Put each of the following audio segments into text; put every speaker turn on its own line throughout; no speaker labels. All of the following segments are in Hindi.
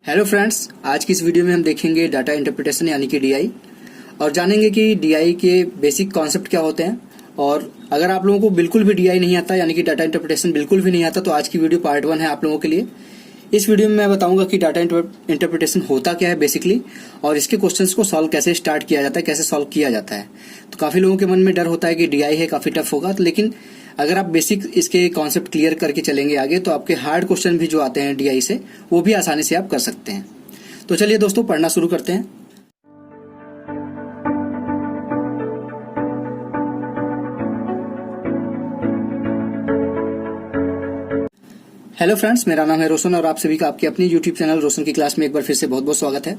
हेलो फ्रेंड्स, आज की इस वीडियो में हम देखेंगे डाटा इंटरप्रिटेशन यानी कि डीआई और जानेंगे कि डीआई के बेसिक कॉन्सेप्ट क्या होते हैं। और अगर आप लोगों को बिल्कुल भी डीआई नहीं आता यानी कि डाटा इंटरप्रिटेशन बिल्कुल भी नहीं आता तो आज की वीडियो पार्ट 1 है आप लोगों के लिए। इस वीडियो में मैं बताऊंगा कि डाटा इंटरप्रिटेशन होता क्या है बेसिकली और इसके क्वेश्चंस को सॉल्व कैसे स्टार्ट किया जाता है, कैसे सॉल्व किया जाता है। तो काफी लोगों के मन में डर होता है कि डीआई है, काफी टफ होगा, लेकिन अगर आप बेसिक इसके कॉन्सेप्ट क्लियर करके चलेंगे आगे तो आपके हार्ड क्वेश्चन भी जो आते हैं डीआई से वो भी आसानी से आप कर सकते हैं। तो चलिए दोस्तों पढ़ना शुरू करते हैं। हेलो फ्रेंड्स, मेरा नाम है रोशन और आप सभी का आपके अपनी यूट्यूब चैनल रोशन की क्लास में एक बार फिर से बहुत बहुत स्वागत है।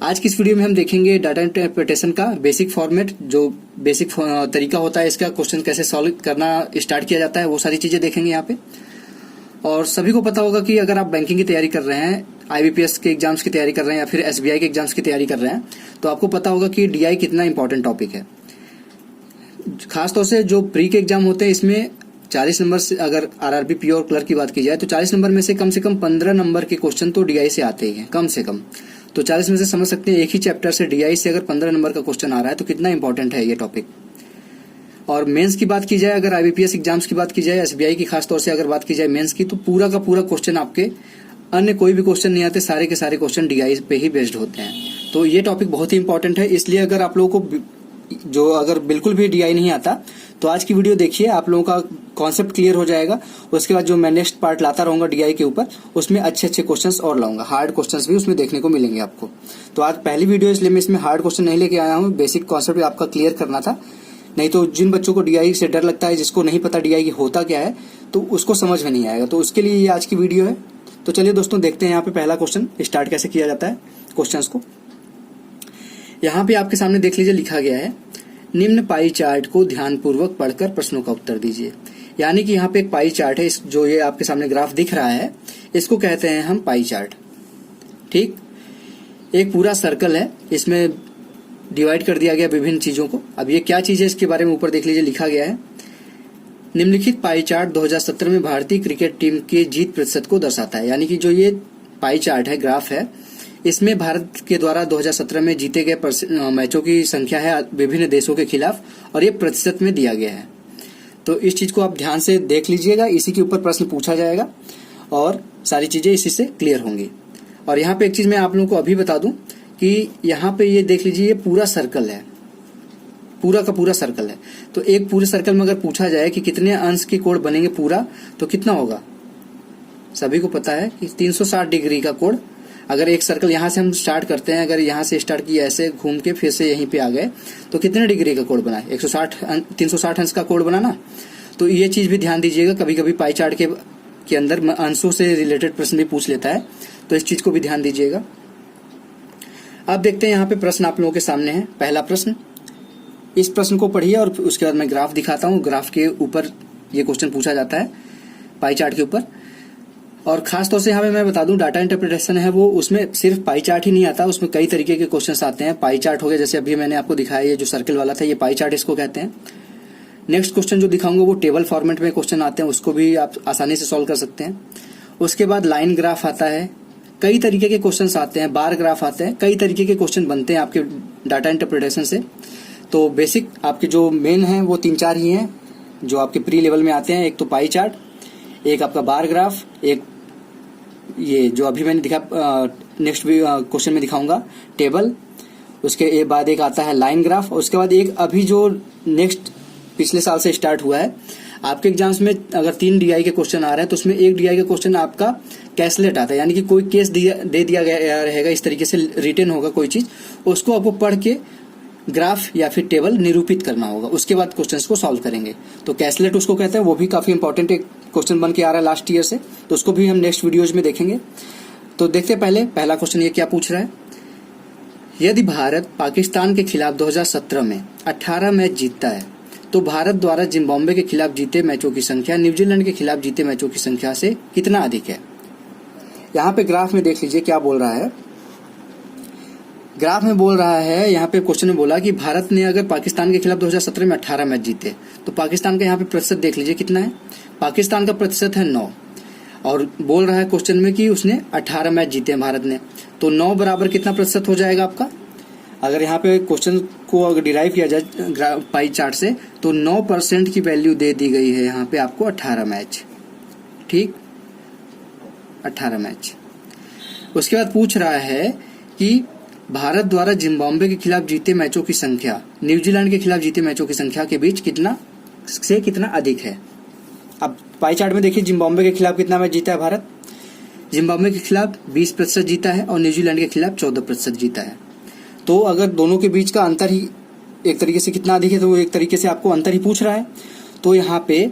आज की इस वीडियो में हम देखेंगे डाटा इंटरप्रिटेशन का बेसिक फॉर्मेट, जो बेसिक तरीका होता है इसका, क्वेश्चन कैसे सॉल्व करना स्टार्ट किया जाता है, वो सारी चीजें देखेंगे यहाँ पे। और सभी को पता होगा कि अगर आप बैंकिंग की तैयारी कर रहे हैं, आईबीपीएस के एग्जाम्स की तैयारी कर रहे हैं या फिर एसबीआई के एग्जाम्स की तैयारी कर रहे हैं तो आपको पता होगा कि डीआई कितना इंपॉर्टेंट टॉपिक है। खासतौर से जो प्री के एग्जाम होते हैं इसमें 40 नंबर से, अगर आरआरबी पीओ और क्लर्क की बात की जाए तो 40 नंबर में से कम 15 नंबर के क्वेश्चन तो डीआई से आते ही हैं, कम से कम। तो 40 में से समझ सकते हैं एक ही चैप्टर से डीआई से अगर 15 नंबर का क्वेश्चन आ रहा है तो कितना इंपॉर्टेंट है ये टॉपिक। और मेंस की बात की जाए, अगर आईबीपीएस एग्जाम्स की बात की जाए, एसबीआई की खासतौर से अगर बात की जाए मेंस की, तो पूरा का पूरा क्वेश्चन आपके अन्य कोई भी क्वेश्चन नहीं आते, सारे के सारे क्वेश्चन डीआई पे ही बेस्ड होते हैं। तो ये टॉपिक बहुत ही इंपॉर्टेंट है, इसलिए अगर आप लोगों को जो अगर बिल्कुल भी डीआई नहीं आता तो आज की वीडियो देखिए, आप लोगों का कॉन्सेप्ट क्लियर हो जाएगा। उसके बाद जो मैं नेक्स्ट पार्ट लाता रहूंगा डीआई के ऊपर, उसमें अच्छे अच्छे क्वेश्चंस और लाऊंगा, हार्ड क्वेश्चंस भी उसमें देखने को मिलेंगे आपको। तो आज पहली वीडियो इसलिए मैं इसमें हार्ड क्वेश्चन नहीं लेके आया हूँ, बेसिक कॉन्सेप्ट आपका क्लियर करना था। नहीं तो जिन बच्चों को डीआई से डर लगता है, जिसको नहीं पता डीआई की होता क्या है, तो उसको समझ में नहीं आएगा। तो उसके लिए ये आज की वीडियो है। तो चलिए दोस्तों देखते हैं यहाँ पे पहला क्वेश्चन स्टार्ट कैसे किया जाता है क्वेश्चंस को। यहाँ पे आपके सामने देख लीजिए, लिखा गया है निम्न पाई चार्ट को ध्यानपूर्वक पढ़कर प्रश्नों का उत्तर दीजिए। यानी कि यहाँ पे एक पाई चार्ट है, जो ये आपके सामने ग्राफ दिख रहा है इसको कहते हैं हम पाई चार्ट। ठीक, एक पूरा सर्कल है, इसमें डिवाइड कर दिया गया विभिन्न चीजों को। अब ये क्या चीज है इसके बारे में ऊपर देख लीजिए, लिखा गया है निम्नलिखित पाई चार्ट 2017 में भारतीय क्रिकेट टीम के जीत प्रतिशत को दर्शाता है। यानी कि जो ये पाई चार्ट है, ग्राफ है, इसमें भारत के द्वारा 2017 में जीते गए मैचों की संख्या है विभिन्न देशों के खिलाफ और ये प्रतिशत में दिया गया है। तो इस चीज को आप ध्यान से देख लीजिएगा, इसी के ऊपर प्रश्न पूछा जाएगा और सारी चीजें इसी से क्लियर होंगी। और यहाँ पे एक चीज मैं आप लोगों को अभी बता दूं कि यहाँ पे ये देख लीजिए, ये पूरा सर्कल है, पूरा का पूरा सर्कल है। तो एक पूरे सर्कल में अगर पूछा जाए कि कितने अंश के कोण बनेंगे पूरा, तो कितना होगा, सभी को पता है कि 360 डिग्री का कोण। अगर एक सर्कल यहाँ से हम स्टार्ट करते हैं, अगर यहाँ से स्टार्ट किया ऐसे घूम के फिर से यहीं पे आ गए तो कितने डिग्री का कोण बना है, 360 अंश का कोण बना ना। तो ये चीज भी ध्यान दीजिएगा, कभी कभी पाई चार्ट के अंदर अंशों से रिलेटेड प्रश्न भी पूछ लेता है, तो इस चीज को भी ध्यान दीजिएगा। अब देखते हैं यहाँ पे प्रश्न आप लोगों के सामने है। पहला प्रश्न, इस प्रश्न को पढ़िए और उसके बाद मैं ग्राफ दिखाता हूँ। ग्राफ के ऊपर ये क्वेश्चन पूछा जाता है पाई चार्ट के ऊपर। और खास तौर से यहाँ पे मैं बता दूं, डाटा इंटरप्रिटेशन है वो, उसमें सिर्फ पाई चार्ट ही नहीं आता, उसमें कई तरीके के क्वेश्चंस आते हैं। पाई चार्ट हो गया, जैसे अभी मैंने आपको दिखाया, ये जो सर्कल वाला था ये पाई चार्ट इसको कहते हैं। नेक्स्ट क्वेश्चन जो दिखाऊंगा वो टेबल फॉर्मेट में क्वेश्चन आते हैं, उसको भी आप आसानी से सॉल्व कर सकते हैं। उसके बाद लाइन ग्राफ आता है, कई तरीके के क्वेश्चन आते हैं, बार ग्राफ आते हैं, कई तरीके के क्वेश्चन बनते हैं आपके डाटा इंटरप्रिटेशन से। तो बेसिक आपके जो मेन है वो 3-4 ही हैं जो आपके प्री लेवल में आते हैं। एक तो पाई चार्ट, एक आपका बार ग्राफ, एक ये जो अभी मैंने दिखा नेक्स्ट भी क्वेश्चन में दिखाऊंगा टेबल, उसके बाद एक आता है लाइन ग्राफ, और उसके बाद एक अभी जो नेक्स्ट पिछले साल से स्टार्ट हुआ है आपके एग्जाम्स में, अगर 3 डीआई के क्वेश्चन आ रहे हैं तो उसमें एक डीआई का क्वेश्चन आपका कैसलेट आता है। यानी कि कोई केस दे दिया गया रहेगा, इस तरीके से रिटन होगा कोई चीज, उसको आपको पढ़ के ग्राफ या फिर टेबल निरूपित करना होगा, उसके बाद क्वेश्चंस को सॉल्व करेंगे। तो कैसलेट उसको कहते हैं, वो भी काफी इंपॉर्टेंट एक क्वेश्चन बन के आ रहा है लास्ट ईयर से, तो उसको भी हम नेक्स्ट वीडियोज में देखेंगे। तो देखते पहले पहला क्वेश्चन ये क्या पूछ रहा है। यदि भारत पाकिस्तान के खिलाफ 2017 में 18 मैच जीतता है तो भारत द्वारा जिम्बाब्वे के खिलाफ जीते मैचों की संख्या न्यूजीलैंड के खिलाफ जीते मैचों की संख्या से कितना अधिक है। यहाँ पे ग्राफ में देख लीजिए क्या बोल रहा है। ग्राफ में बोल रहा है, यहाँ पे क्वेश्चन में बोला कि भारत ने अगर पाकिस्तान के खिलाफ 2017 में 18 मैच जीते तो पाकिस्तान का यहाँ पे प्रतिशत देख लीजिए कितना है। पाकिस्तान का प्रतिशत है 9 और बोल रहा है क्वेश्चन में कि उसने 18 मैच जीते हैं भारत ने, तो 9 बराबर कितना प्रतिशत हो जाएगा आपका? अगर यहाँ पे क्वेश्चन को अगर डिराइव किया जाए पाई चार्ट से, तो 9% की वैल्यू दे दी गई है यहाँ पे आपको 18 मैच। ठीक, 18 मैच। उसके बाद पूछ रहा है कि भारत द्वारा जिम्बाब्वे के खिलाफ जीते मैचों की संख्या न्यूजीलैंड के खिलाफ जीते मैचों की संख्या के बीच कितना से कितना अधिक है। अब पाई चार्ट में देखिए, जिम्बाब्वे के खिलाफ कितना मैच जीता है भारत? जिम्बाब्वे के खिलाफ 20% जीता है और न्यूजीलैंड के खिलाफ 14% जीता है। तो अगर दोनों के बीच का अंतर ही एक तरीके से कितना अधिक है, तो एक तरीके से आपको अंतर ही पूछ रहा है। तो यहाँ पे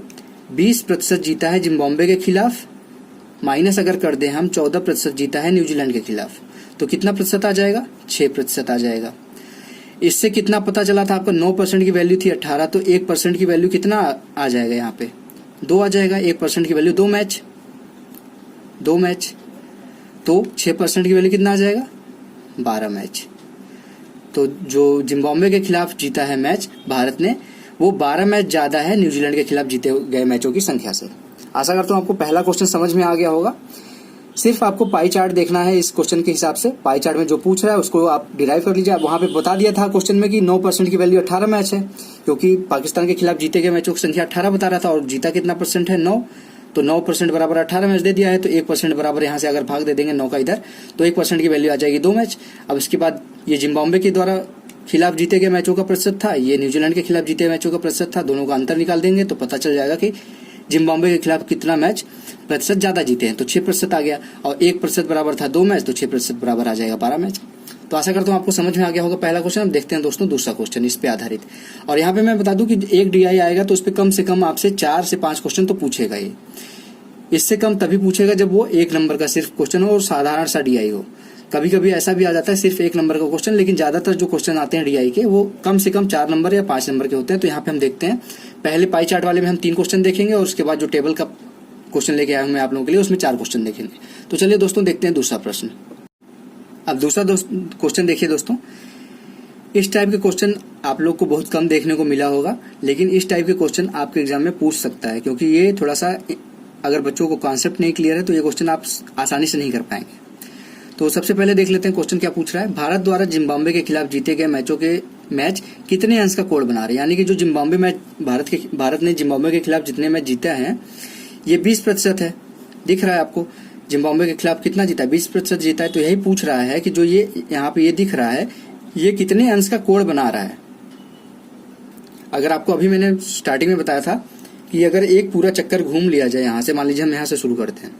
20% जीता है जिम्बाब्वे के खिलाफ, माइनस अगर कर दें हम 14% जीता है न्यूजीलैंड के खिलाफ, तो कितना प्रतिशत आ जाएगा? 6% आ जाएगा। इससे कितना पता चला था आपका? 9% की वैल्यू थी 18, तो 1% की वैल्यू कितना आ जाएगा? यहाँ पे 2 आ जाएगा। 1% की वैल्यू 2 मैच, तो 6% की वैल्यू कितना आ जाएगा? 12 मैच। तो जो जिम्बाब्वे के खिलाफ जीता है मैच भारत ने, वो 12 मैच ज्यादा है न्यूजीलैंड के खिलाफ जीते गए मैचों की संख्या से। आशा करता हूँ आपको पहला क्वेश्चन समझ में आ गया होगा। सिर्फ आपको पाई चार्ट देखना है इस क्वेश्चन के हिसाब से। पाई चार्ट में जो पूछ रहा है उसको आप डिराइव कर लीजिए। वहां पे बता दिया था क्वेश्चन में कि 9% की वैल्यू 18 मैच है, क्योंकि पाकिस्तान के खिलाफ जीते गए मैचों की संख्या 18 बता रहा था और जीता कितना परसेंट है? 9। तो 9% बराबर 18 मैच दे दिया है, तो 1% बराबर यहाँ से अगर भाग दे देंगे 9 का इधर, तो 1% की वैल्यू आ जाएगी 2 मैच। अब इसके बाद ये जिम्बाब्वे के द्वारा खिलाफ जीते गए मैचों का प्रतिशत था, ये न्यूजीलैंड के खिलाफ जीते मैचों का प्रतिशत था। दोनों का अंतर निकाल देंगे तो पता चल जाएगा कि जिम्बाब्वे के खिलाफ कितना मैच प्रतिशत ज्यादा जीते हैं, तो 6% आ गया। और 1% बराबर था 2 मैच, तो 6% बराबर आ जाएगा 12 मैच। तो आशा करता हूँ आपको समझ में आ गया होगा पहला क्वेश्चन। अब देखते हैं दोस्तों दूसरा क्वेश्चन इस पे आधारित। और यहाँ पे मैं बता दूं कि एक डीआई आएगा तो उस पर कम से कम आपसे 4 से 5 क्वेश्चन तो पूछेगा ही। इससे कम तभी पूछेगा जब वो 1 नंबर का सिर्फ क्वेश्चन हो और साधारण सा डीआई हो। कभी कभी ऐसा भी आ जाता है सिर्फ 1 नंबर का क्वेश्चन, लेकिन ज्यादातर जो क्वेश्चन आते हैं डीआई के वो कम से कम 4 नंबर या 5 नंबर के होते हैं। तो यहाँ पे हम देखते हैं, पहले पाई चार्ट वाले में हम 3 क्वेश्चन देखेंगे और उसके बाद जो टेबल का क्वेश्चन लेके आया हूं मैं आप लोगों के लिए, उसमें 4 क्वेश्चन देखेंगे। तो चलिए दोस्तों देखते हैं दूसरा प्रश्न। अब दूसरा क्वेश्चन देखिए दोस्तों, इस टाइप के क्वेश्चन आप लोग को बहुत कम देखने को मिला होगा, लेकिन इस टाइप के क्वेश्चन आपके एग्जाम में पूछ सकता है, क्योंकि ये थोड़ा सा अगर बच्चों को कॉन्सेप्ट नहीं क्लियर है तो ये क्वेश्चन आप आसानी से नहीं कर पाएंगे। तो सबसे पहले देख लेते हैं क्वेश्चन क्या पूछ रहा है। भारत द्वारा जिम्बाब्वे के खिलाफ जीते गए मैचों के मैच कितने अंश का कोण बना रहे हैं? यानी कि जो जिम्बाब्वे मैच भारत ने जिम्बाब्वे के खिलाफ जितने मैच जीता है ये 20% है। दिख रहा है आपको जिम्बाब्वे के खिलाफ कितना जीता है? 20% जीता है। तो यही पूछ रहा है कि जो ये यहाँ पे ये दिख रहा है ये कितने अंश का कोण बना रहा है। अगर आपको अभी मैंने स्टार्टिंग में बताया था कि अगर एक पूरा चक्कर घूम लिया जाए, यहाँ से मान लीजिए हम यहाँ से शुरू करते हैं,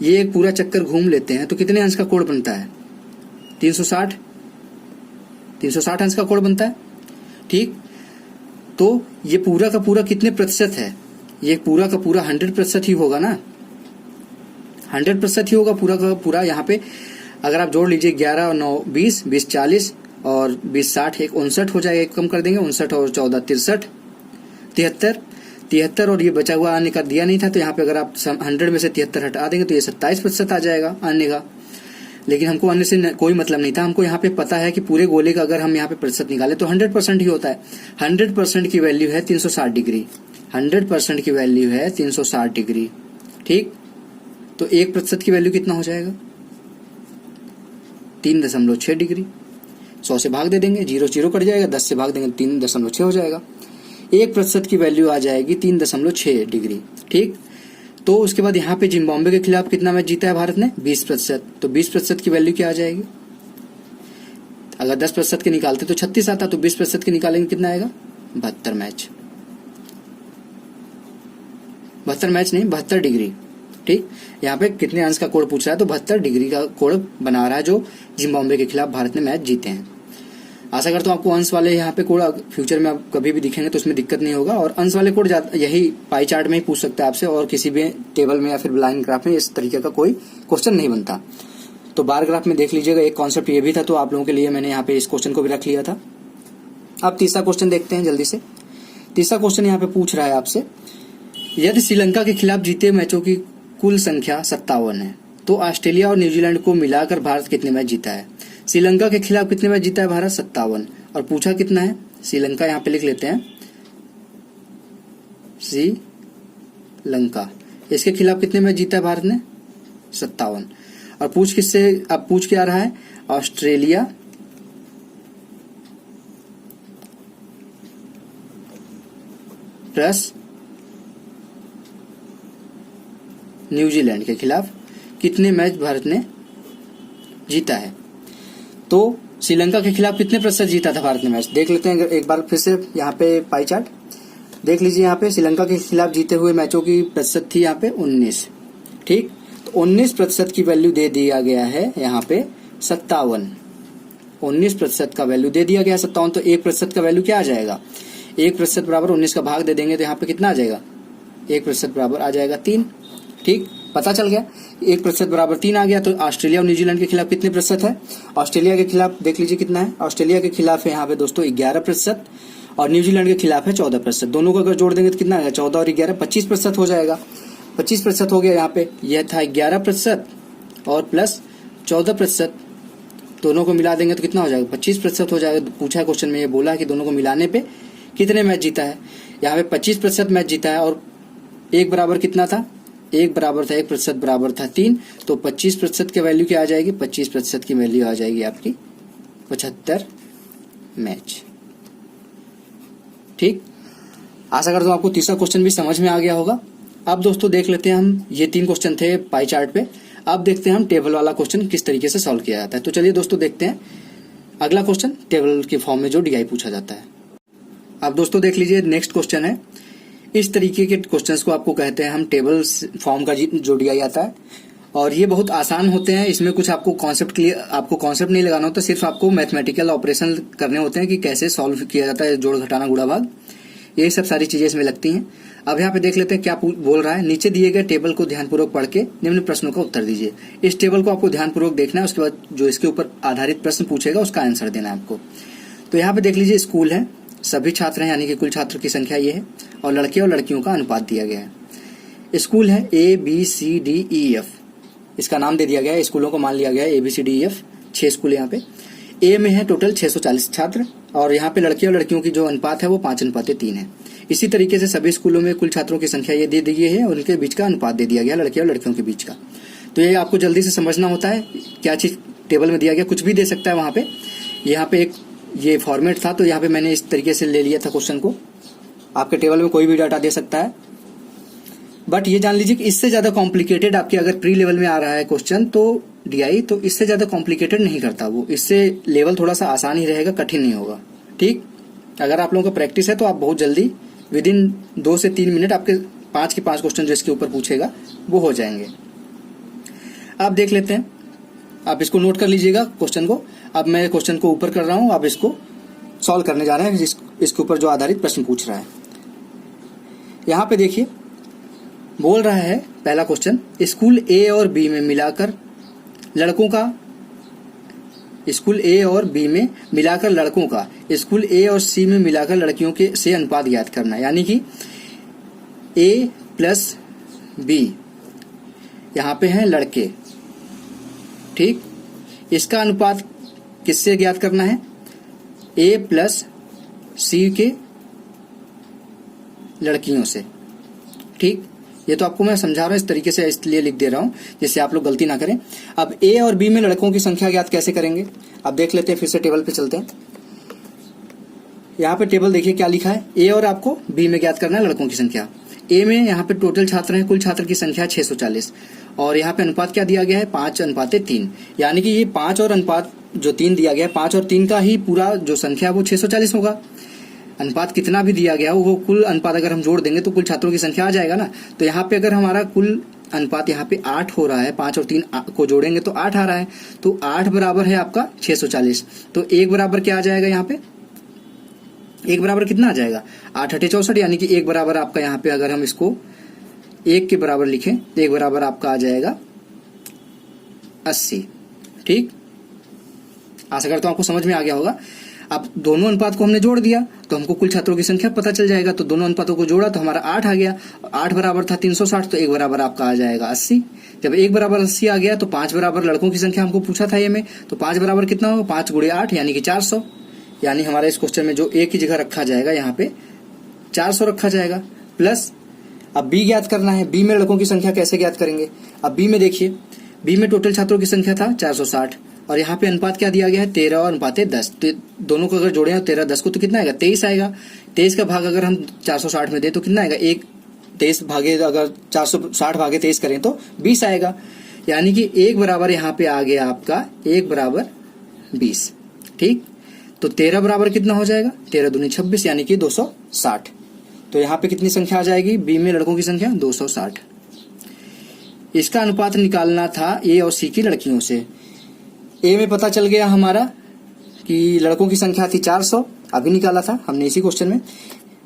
ये एक पूरा चक्कर घूम लेते हैं तो कितने अंश का कोण बनता है? 360 अंश का कोण बनता है। ठीक, तो ये पूरा का पूरा कितने प्रतिशत है? ये पूरा का पूरा 100% ही होगा ना, 100% ही होगा पूरा का पूरा। यहाँ पे अगर आप जोड़ लीजिए 11 और 9 20, 20 40 और 20 60, एक 59 हो जाएगा। एक कम कर देंगे, 59 और 14 63, 73 और ये बचा हुआ अन्य का दिया नहीं था, तो यहाँ पे अगर आप 100 में से 73 हटा देंगे तो ये 27% आ जाएगा अन्य का। लेकिन हमको अन्य से कोई मतलब नहीं था, हमको यहाँ पे पता है कि पूरे गोले का अगर हम यहाँ पे प्रतिशत निकाले तो 100% ही होता है। 100% की वैल्यू है 360 डिग्री। 100% की वैल्यू है 360 डिग्री। ठीक, तो 1% की वैल्यू कितना हो जाएगा? 3.6 डिग्री। 100 से भाग दे देंगे, 0 0 कट जाएगा, 10 से भाग देंगे 3.6 हो जाएगा। 1% की वैल्यू आ जाएगी 3.6 डिग्री। ठीक, तो उसके बाद यहाँ पे जिम्बाब्वे के खिलाफ कितना मैच जीता है भारत ने? 20%। तो 20% की वैल्यू क्या आ जाएगी? अगर 10% के निकालते तो 36 आता, तो 20% के निकालेंगे कितना आएगा? 72 मैच। 72 मैच नहीं, 72 डिग्री। ठीक, यहाँ पे कितने अंश का कोण पूछ रहा है, तो 72 डिग्री का कोण बना रहा है जो जिम्बाब्वे के खिलाफ भारत ने मैच जीते हैं। आशा करता हूँ आपको अंश वाले यहाँ पे कोड फ्यूचर में आप कभी भी दिखेंगे तो उसमें दिक्कत नहीं होगा। और अंश वाले कोड यही पाई चार्ट में ही पूछ सकता है आपसे, और किसी भी टेबल में या फिर लाइन ग्राफ में इस तरीके का कोई क्वेश्चन नहीं बनता। तो बार ग्राफ में देख लीजिएगा, एक कॉन्सेप्ट ये भी था, तो आप लोगों के लिए मैंने यहाँ पे इस क्वेश्चन को भी रख लिया था। अब तीसरा क्वेश्चन देखते हैं जल्दी से। तीसरा क्वेश्चन यहाँ पे पूछ रहा है आपसे, यदि श्रीलंका के खिलाफ जीते मैचों की कुल संख्या 57 है तो ऑस्ट्रेलिया और न्यूजीलैंड को मिलाकर भारत कितने मैच जीता है? श्रीलंका के खिलाफ कितने मैच जीता है भारत? 57। और पूछा कितना है? श्रीलंका यहाँ पे लिख लेते हैं, श्रीलंका इसके खिलाफ कितने मैच जीता है भारत ने? 57। और पूछ किससे, अब पूछ क्या रहा है? ऑस्ट्रेलिया प्लस न्यूजीलैंड के खिलाफ कितने मैच भारत ने जीता है। तो श्रीलंका के खिलाफ कितने प्रतिशत जीता था भारत ने मैच, देख लेते हैं एक बार फिर से। यहाँ पे पाई चार्ट देख लीजिए। यहाँ पे श्रीलंका के खिलाफ जीते हुए मैचों की प्रतिशत थी यहाँ पे 19। ठीक, तो 19% की वैल्यू दे दिया गया है यहाँ पे 57। 19% का वैल्यू दे दिया गया 57, तो 1% का वैल्यू क्या आ जाएगा? 1% बराबर 19 का भाग दे देंगे तो यहाँ पे कितना आ जाएगा? 1% बराबर आ जाएगा 3। ठीक, पता चल गया। 1% बराबर 3 आ गया। तो ऑस्ट्रेलिया और न्यूजीलैंड के खिलाफ कितने प्रतिशत है? ऑस्ट्रेलिया के खिलाफ देख लीजिए कितना है। ऑस्ट्रेलिया के खिलाफ है यहाँ पे दोस्तों 11% और न्यूजीलैंड के खिलाफ है 14%। दोनों को अगर जोड़ देंगे तो कितना आएगा? 14 और 11 25% हो जाएगा। 25% हो गया यहाँ पे। यह था 11% और प्लस 14%, दोनों को मिला देंगे तो कितना हो जाएगा? 25% हो जाएगा। पूछा है क्वेश्चन में, ये बोला है कि दोनों को मिलाने पे कितने मैच जीता है। यहाँ पे 25% मैच जीता है और एक बराबर कितना था? 1 बराबर था 1% बराबर था 3। तो 25% की वैल्यू क्या आ जाएगी? 25% की वैल्यू आ जाएगी आपकी 75 मैच। ठीक, आशा करता हूं आपको तीसरा क्वेश्चन भी समझ में आ गया होगा। अब दोस्तों देख लेते हैं हम, ये 3 क्वेश्चन थे पाई चार्ट पे। अब देखते हैं हम टेबल वाला क्वेश्चन किस तरीके से सॉल्व किया जाता है। तो चलिए दोस्तों देखते हैं अगला क्वेश्चन टेबल के फॉर्म में जो डीआई पूछा जाता है। अब दोस्तों देख लीजिए नेक्स्ट क्वेश्चन है। इस तरीके के क्वेश्चंस को आपको कहते हैं हम टेबल फॉर्म का जो डीआई आता है, और ये बहुत आसान होते हैं। इसमें कुछ आपको कॉन्सेप्ट नहीं लगाना होता, सिर्फ आपको मैथमेटिकल ऑपरेशन करने होते हैं कि कैसे सॉल्व किया जाता है, जोड़ घटाना गुणा भाग, ये सब सारी चीजें इसमें लगती हैं। अब यहाँ पे देख लेते हैं क्या बोल रहा है। नीचे दिए गए टेबल को ध्यानपूर्वक पढ़ के निम्न प्रश्नों का उत्तर दीजिए। इस टेबल को आपको ध्यानपूर्वक देखना है, उसके बाद जो इसके ऊपर आधारित प्रश्न पूछेगा उसका आंसर देना है आपको। तो यहाँ पे देख लीजिए स्कूल है, सभी छात्र हैं यानी कि कुल छात्र की संख्या ये है, और लड़के और लड़कियों का अनुपात दिया गया है। स्कूल है ABCDEF, इसका नाम दे दिया गया है। स्कूलों को मान लिया गया है ABCDEF, 6 स्कूल यहाँ पे। ए में है टोटल 640 छात्र, और यहाँ पे लड़के और लड़कियों की जो अनुपात है वो 5:3 है। इसी तरीके से सभी स्कूलों में कुल छात्रों की संख्या ये दे दी गई है, और उनके बीच का अनुपात दे दिया गया लड़के और लड़कियों के बीच का। तो ये आपको जल्दी से समझना होता है क्या चीज टेबल में दिया गया, कुछ भी दे सकता है वहां पे। यहाँ पे एक ये फॉर्मेट था, तो यहाँ पे मैंने इस तरीके से ले लिया था क्वेश्चन को। आपके टेबल में कोई भी डाटा दे सकता है, बट ये जान लीजिए कि इससे ज्यादा कॉम्प्लिकेटेड आपके अगर प्री लेवल में आ रहा है क्वेश्चन तो डीआई, तो इससे ज्यादा कॉम्प्लिकेटेड नहीं करता वो। इससे लेवल थोड़ा सा आसान ही रहेगा, कठिन नहीं होगा। ठीक, अगर आप लोगों का प्रैक्टिस है तो आप बहुत जल्दी विदिन 2 से 3 मिनट आपके 5 के 5 क्वेश्चन जो इसके ऊपर पूछेगा वो हो जाएंगे। आप देख लेते हैं, आप इसको नोट कर लीजिएगा क्वेश्चन को। अब मैं क्वेश्चन को ऊपर कर रहा हूं, आप इसको सॉल्व करने जा रहे हैं इसके ऊपर जो आधारित प्रश्न पूछ रहा है। यहां पे देखिए बोल रहा है पहला क्वेश्चन, स्कूल ए और बी में मिलाकर लड़कों का, स्कूल ए और बी में मिलाकर लड़कों का स्कूल ए और सी में मिलाकर लड़कियों के से अनुपात ज्ञात करना। यानी कि ए प्लस बी, यहां पे हैं लड़के। ठीक, इसका अनुपात किससे ज्ञात करना है? ए प्लस सी के लड़कियों से। ठीक, ये तो आपको मैं समझा रहा हूं इस तरीके से, इसलिए लिख दे रहा हूं जिससे आप लोग गलती ना करें। अब ए और बी में लड़कों की संख्या ज्ञात कैसे करेंगे? अब देख लेते हैं, फिर से टेबल पे चलते हैं। यहाँ पे टेबल देखिए क्या लिखा है, ए और आपको बी में ज्ञात करना है लड़कों की संख्या। ए में यहाँ पे टोटल छात्र हैं, कुल छात्र की संख्या 640, और यहाँ पे अनुपात क्या दिया गया है? 5:3। यानी कि ये 5 और अनुपात जो 3 दिया गया है, 5 और 3 का ही पूरा जो संख्या वो 640 होगा। अनुपात कितना भी दिया गया हो वो कुल अनुपात अगर हम जोड़ देंगे तो कुल छात्रों की संख्या आ जाएगा ना। तो यहाँ पे अगर हमारा कुल अनुपात यहाँ पे 8 हो रहा है, 5 और 3 को जोड़ेंगे तो 8 आ रहा है, तो 8 बराबर है आपका 640। तो 1 बराबर क्या आ जाएगा? यहाँ पे 1 बराबर कितना आ जाएगा? 8 8 64, यानी कि 1 बराबर आपका यहाँ पे अगर हम इसको 1 के बराबर लिखें तो 1 बराबर आपका आ जाएगा 80। ठीक, आशा करता हूं आपको समझ में आ गया होगा। अब दोनों अनुपात को हमने जोड़ दिया तो हमको कुल छात्रों की संख्या पता चल जाएगा। तो दोनों अनुपातों को जोड़ा तो हमारा 8 आ गया। 8 बराबर था 360, तो 1 बराबर आपका आ जाएगा 80। जब 1 बराबर 80 आ गया तो 5 बराबर लड़कों की संख्या हमको पूछा था ये में, तो 5 बराबर कितना होगा? 5 × 8 यानी कि 400। यानी हमारे इस क्वेश्चन में जो ए की जगह रखा जाएगा यहाँ पे 400 रखा जाएगा। प्लस अब बी ज्ञात करना है। बी में लड़कों की संख्या कैसे ज्ञात करेंगे? अब बी में देखिए, बी में टोटल छात्रों की संख्या था 460 और यहाँ पे अनुपात क्या दिया गया है? 13 और अनुपात 10। तो दोनों को अगर जोड़े हैं 13 10 को तो कितना आएगा? 23 आएगा। 23 का भाग अगर हम 460 में दे तो कितना आएगा? 23 भागे अगर 460 भागे 23 करें तो 20 आएगा। यानी कि 1 बराबर यहाँ पे आ गया आपका 1 बराबर 20। ठीक, तो 13 बराबर कितना हो जाएगा? 13 दूनी 26 यानी कि 260। तो यहाँ पे कितनी संख्या आ जाएगी? बी में लड़कों की संख्या 260। इसका अनुपात निकालना था ए और सी की लड़कियों से। ए में पता चल गया हमारा कि लड़कों की संख्या थी 400, अभी निकाला था हमने इसी क्वेश्चन में।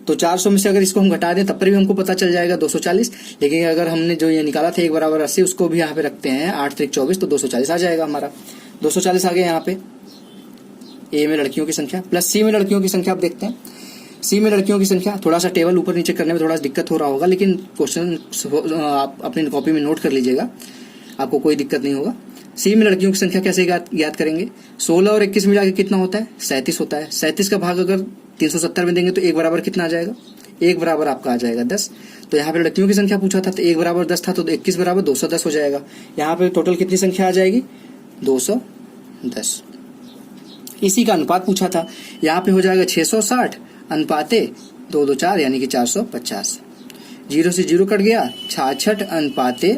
तो 400 में से अगर इसको हम घटा दें तब पर भी हमको पता चल जाएगा 240। लेकिन अगर हमने जो ये निकाला था 1 बराबर 80 उसको भी यहाँ पे रखते हैं 8 त्रिक 24 तो 240 आ जाएगा हमारा। 240 आ गया यहाँ पे ए में लड़कियों की संख्या। प्लस सी में लड़कियों की संख्या आप देखते हैं। सी में लड़कियों की संख्या, थोड़ा सा टेबल ऊपर नीचे करने में थोड़ा सा दिक्कत हो रहा होगा, लेकिन क्वेश्चन आप अपनी कॉपी में नोट कर लीजिएगा, आपको कोई दिक्कत नहीं होगा। सी में लड़कियों की संख्या कैसे ज्ञात करेंगे? 16 और 21 मिला के कितना होता है? 37 होता है। 37 का भाग अगर 370 में देंगे तो 1 बराबर कितना आ जाएगा? 1 बराबर आपका आ जाएगा 10। तो यहाँ पे लड़कियों की संख्या पूछा था तो 1 बराबर 10 था तो 21 बराबर 210 हो जाएगा। यहाँ पे टोटल कितनी संख्या आ जाएगी? 210। इसी का अनुपात पूछा था, यहाँ पे हो जाएगा 660 अनुपाते 224 यानी कि 450। 0 से 0 कट गया, 66 अनुपाते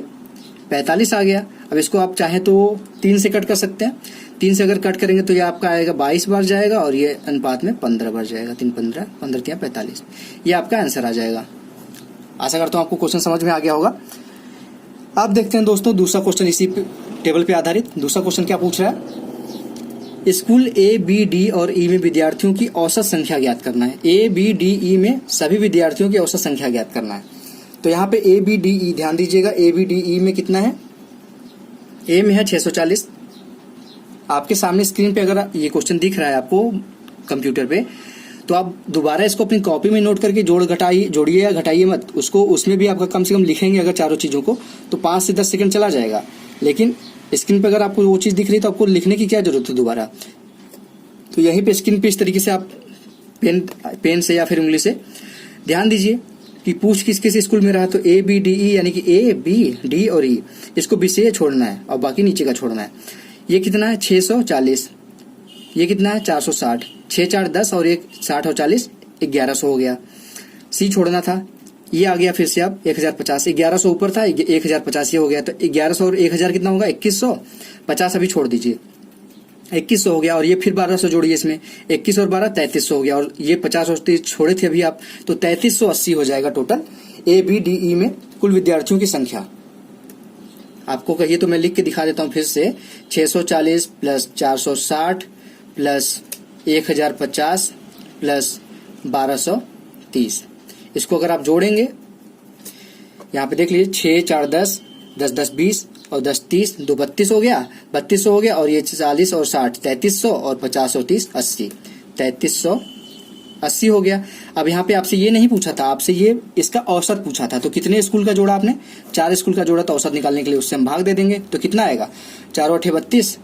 45 आ गया। अब इसको आप चाहे तो 3 से कट कर सकते हैं। 3 से अगर कट करेंगे तो ये आपका आएगा 22 बार जाएगा और ये अनुपात में 15 बार जाएगा। 3 15 15 3 45, ये आपका आंसर आ जाएगा। आशा करता हूँ आपको क्वेश्चन समझ में आ गया होगा। अब देखते हैं दोस्तों दूसरा क्वेश्चन, इसी टेबल पे आधारित दूसरा क्वेश्चन क्या पूछ रहा है? स्कूल ए बी डी और ई में विद्यार्थियों की औसत संख्या ज्ञात करना है। ए बी डी ई में सभी विद्यार्थियों की औसत संख्या ज्ञात करना है। तो यहाँ पे ए बी डी ई, ध्यान दीजिएगा, ए बी डी ई में कितना है? ए में है 640। आपके सामने स्क्रीन पे अगर ये क्वेश्चन दिख रहा है आपको कंप्यूटर पे, तो आप दोबारा इसको अपनी कॉपी में नोट करके जोड़िए या घटाइए मत उसको। उसमें भी आपका कम से कम लिखेंगे अगर चारों चीजों को तो 5 से 10 सेकंड चला जाएगा। लेकिन स्क्रीन पे अगर आपको वो चीज दिख रही है तो आपको लिखने की क्या जरूरत है दोबारा? तो यहीं पे स्क्रीन पे इस तरीके से आप पेन से या फिर उंगली से ध्यान दीजिए कि पूछ किस किस स्कूल में रहा। तो ए बी डी ई यानी कि ए बी डी और ई, इसको बी से छोड़ना है और बाकी नीचे का छोड़ना है। ये कितना है? 640। ये कितना है? 460। 6 4 10 और 1 60 और 40 1100 हो गया। सी छोड़ना था, ये आ गया फिर से अब 1050। 1100 ऊपर था, 1050 ये हो गया। तो 1100 और 1000 कितना होगा? 2100। 50 अभी छोड़ दीजिए, 2100 हो गया। और ये फिर 1200 जोड़िए इसमें, 21 और 12 3300 हो गया। और ये 50 और 30 छोड़े थे अभी आप, तो 3380 हो जाएगा total A B D E में कुल विद्यार्थियों की संख्या। आपको कहिए तो मैं लिख के दिखा देता हूँ फिर से। 640 प्लस 460 प्लस 1050 प्लस 1230, इसको अगर आप जोड़ेंगे यहाँ पे देख लीजिए, 6 4 10 10 10 20 और 10 30 2 32 हो गया, 3200 हो गया। और ये 40 और 60 3300 और 50 और 30 80, 3380 हो गया। अब यहाँ पे आपसे ये नहीं पूछा था, आपसे ये इसका औसत पूछा था। तो कितने स्कूल का जोड़ा आपने? 4 स्कूल का जोड़ा। तो औसत निकालने के लिए उससे हम भाग दे देंगे। तो कितना आएगा? 4 8 32,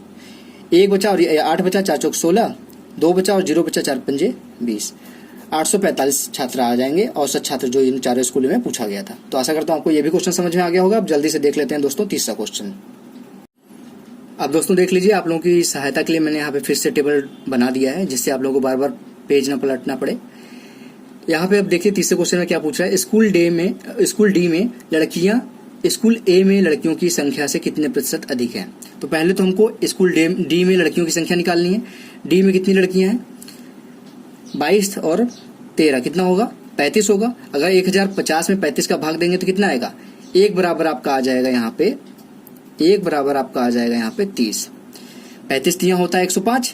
1 बचा और 8 बचा, 4 चौक 16, 2 बचा और 0 बचा, 4 पंजे 20। 845 छात्र आ जाएंगे औसत छात्र जो इन चारों स्कूलों में पूछा गया था। तो आशा करता हूं आपको ये भी क्वेश्चन समझ में आ गया होगा। अब जल्दी से देख लेते हैं दोस्तों तीसरा क्वेश्चन। अब दोस्तों देख लीजिए, आप लोगों की सहायता के लिए मैंने यहाँ पे फिर से टेबल बना दिया है जिससे आप लोगों को बार बार पेज न पलटना पड़े। यहाँ पे अब देखिए तीसरे क्वेश्चन में क्या पूछ रहा है? स्कूल डी में लड़कियां स्कूल ए में लड़कियों की संख्या से कितने प्रतिशत अधिक है? तो पहले तो हमको स्कूल डी में लड़कियों की संख्या निकालनी है। डी में कितनी लड़कियां हैं? 22 और 13 कितना होगा? 35 होगा। अगर 1050 में 35 का भाग देंगे तो कितना आएगा? 1 बराबर आपका आ जाएगा यहाँ पे, 1 बराबर आपका आ जाएगा यहाँ पे 30। 35 यहाँ होता है 105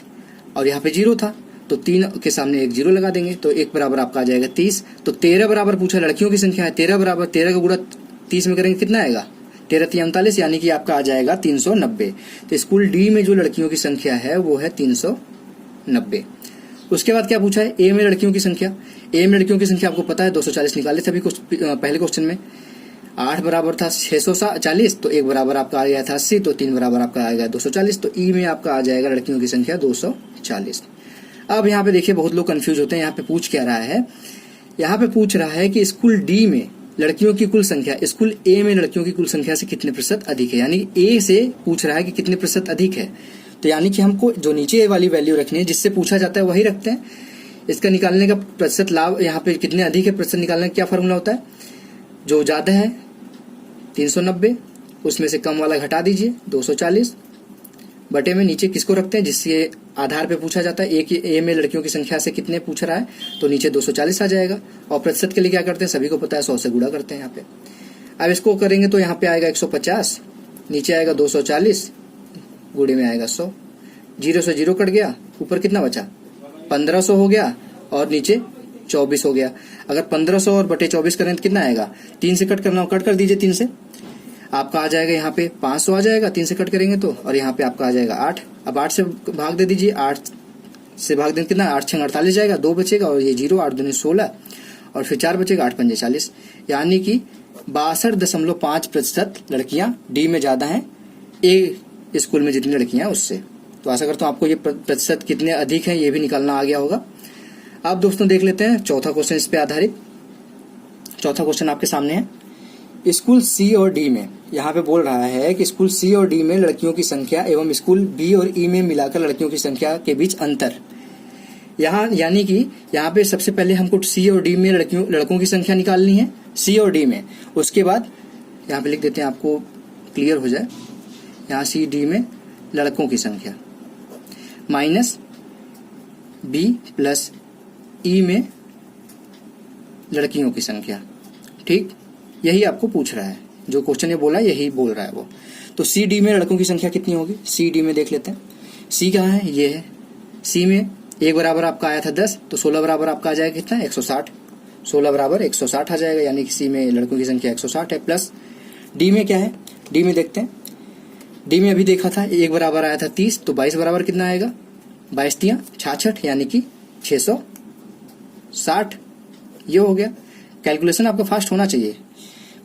और यहाँ पे 0 था तो 3 के सामने एक 0 लगा देंगे तो 1 बराबर आपका आ जाएगा 30। तो 13 बराबर पूछा, लड़कियों की संख्या है। 13 बराबर 13 का गुणा 30 में करेंगे कितना आएगा? 13 3 39 यानी कि आपका आ जाएगा 390। तो स्कूल डी में जो लड़कियों की संख्या है वो है 390। उसके बाद क्या पूछा है? ए में लड़कियों की संख्या। ए में लड़कियों की संख्या आपको पता है 240 निकाले थे अभी पहले क्वेश्चन में। 8 बराबर था 640 तो 1 बराबर आपका आ गया था 80 तो 3 बराबर आपका आएगा 240। तो ई में आपका आ जाएगा लड़कियों की संख्या 240। अब यहाँ पे देखिए बहुत लोग कंफ्यूज होते हैं। यहाँ पे पूछ क्या रहा है? यहाँ पे पूछ रहा है कि स्कूल डी में लड़कियों की कुल संख्या स्कूल ए में लड़कियों की कुल संख्या से कितने प्रतिशत अधिक है, यानी ए से पूछ रहा है कि कितने प्रतिशत अधिक है। तो यानी कि हमको जो नीचे वाली वैल्यू रखनी है, जिससे पूछा जाता है वही रखते हैं। इसका निकालने का प्रतिशत लाभ, यहाँ पे कितने अधिक है प्रतिशत निकालने का क्या फॉर्मूला होता है, जो ज्यादा है 390, उसमें से कम वाला घटा दीजिए 240 बटे में नीचे किसको रखते हैं, जिसके आधार पे पूछा जाता है। ए में लड़कियों की संख्या से कितने पूछ रहा है, तो नीचे 240 आ जाएगा। और प्रतिशत के लिए क्या करते हैं, सभी को पता है 100 से गुणा करते हैं यहाँ पे। अब इसको करेंगे तो यहाँ पे आएगा 150, नीचे आएगा 240, गुणे में आएगा 100, 0 से 0 कट गया, ऊपर कितना बचा 1500 हो गया और नीचे 24 हो गया। अगर 1500 और बटे 24 करें तो कितना आएगा, 3 से कट करना, कट कर दीजिए 3 से, आपका आ जाएगा यहाँ पे 500 आ जाएगा 3 से कट करेंगे तो, और यहाँ पे आपका आ जाएगा 8। अब 8 से भाग दे दीजिए, 8 से भाग दें कितना, 8 6 48 जाएगा, 2 बचेगा और ये 0, 8 दूनी 16 और फिर 4 बचेगा, 8 पंजे 40, यानी कि 62.5% लड़कियां डी में ज्यादा हैं ए स्कूल में जितनी लड़कियां उससे। तो आशा करता हूँ आपको ये प्रतिशत कितने अधिक हैं ये भी निकालना आ गया होगा। आप दोस्तों देख लेते हैं चौथा क्वेश्चन इस पे आधारित। चौथा क्वेश्चन आपके सामने है, स्कूल सी और डी में, यहाँ पे बोल रहा है कि स्कूल सी और डी में लड़कियों की संख्या एवं स्कूल बी और ई में मिलाकर लड़कियों की संख्या के बीच अंतर। यहाँ यानी कि यहाँ पे सबसे पहले हमको सी और डी में लड़कों की संख्या निकालनी है, सी और डी में। उसके बाद यहाँ पे लिख देते हैं आपको क्लियर हो जाए, यहाँ सी डी में लड़कों की संख्या माइनस बी प्लस ई में लड़कियों की संख्या। ठीक, यही आपको पूछ रहा है, जो क्वेश्चन ये बोला यही बोल रहा है वो। तो सी डी में लड़कों की संख्या कितनी होगी, सी डी में देख लेते हैं। सी कहाँ है, ये है। सी में 1 बराबर आपका आया था 10, तो 16 बराबर आपका आ जाएगा कितना, 160। 16 बराबर 160 आ जाएगा, यानी कि सी में लड़कों की संख्या 160 है। प्लस डी में क्या है, डी में देखते हैं। डी में अभी देखा था 1 बराबर आया था 30, तो 22 बराबर कितना आएगा, 22 तियां 66, यानी कि 660। ये हो गया। कैलकुलेशन आपका फास्ट होना चाहिए।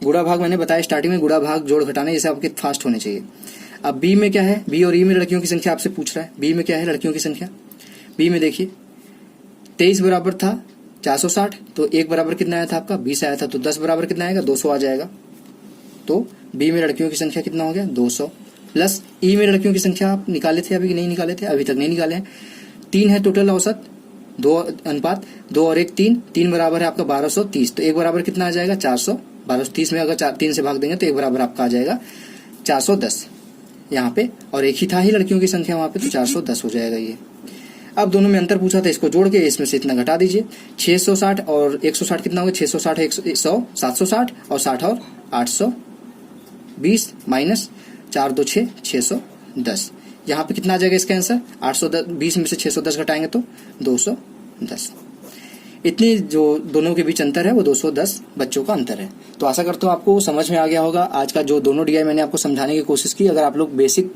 गुणा भाग मैंने बताया स्टार्टिंग में, गुणा भाग जोड़ घटाने जैसे आपके फास्ट होने चाहिए। अब बी में क्या है, बी और ई में लड़कियों की संख्या आपसे पूछ रहा है। बी में क्या है लड़कियों की संख्या, बी में देखिए 23 बराबर था 460, तो 1 बराबर कितना आया था आपका 20 आया था, तो 10 बराबर कितना आएगा 200 आ जाएगा। तो बी में लड़कियों की संख्या कितना हो गया 200। प्लस ई में लड़कियों की संख्या आप निकाले थे अभी, नहीं निकाले थे, अभी तक नहीं निकाले हैं। 3 है टोटल औसत, 2 अनुपात 2 और 1 3, 3 बराबर है आपका 1230, तो 1 बराबर कितना आ जाएगा 400। 1230 में अगर 3 से भाग देंगे तो 1 बराबर आपका आ जाएगा 410 यहाँ पे, और एक ही था ही लड़कियों की संख्या वहां पे, तो 410 हो जाएगा ये। अब दोनों में अंतर पूछा था, इसको जोड़ के इसमें से इतना घटा दीजिए। 660 और 160 कितना होगा, 660 100 760 और 60 और 820 माइनस 4 2 6 610। यहाँ पे कितना आ जाएगा इसका आंसर, 820 में से 610 घटाएंगे तो 210। इतनी जो दोनों के बीच अंतर है वो 210 बच्चों का अंतर है। तो आशा करता हूँ आपको समझ में आ गया होगा। आज का जो दोनों डीआई मैंने आपको समझाने की कोशिश की, अगर आप लोग बेसिक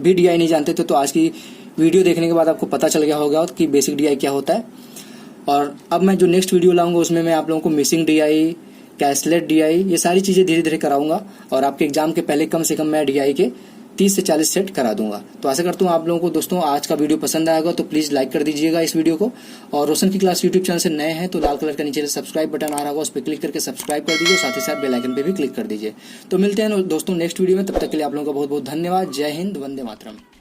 भी डीआई नहीं जानते थे तो आज की वीडियो देखने के बाद आपको पता चल गया होगा कि बेसिक डीआई क्या होता है। और अब मैं जो नेक्स्ट वीडियो लाऊंगा उसमें मैं आप लोगों को मिसिंग डीआई, कैशलेट डीआई, ये सारी चीजें धीरे धीरे कराऊंगा, और आपके एग्जाम के पहले कम से कम मैं डीआई के 30 से 40 सेट करा दूंगा। तो आशा करता हूँ आप लोगों को दोस्तों आज का वीडियो पसंद आएगा, तो प्लीज लाइक कर दीजिएगा इस वीडियो को। और रोशन की क्लास यूट्यूब चैनल से नए हैं तो लाल कलर का नीचे सब्सक्राइब बटन आ रहा होगा, उस पर क्लिक करके सब्सक्राइब कर दीजिए, साथ ही साथ बेल आइकन पे भी क्लिक कर दीजिए। तो मिलते हैं दोस्तों नेक्स्ट वीडियो में, तब तक के लिए आप लोगों का बहुत बहुत धन्यवाद। जय हिंद, वंदे मातरम।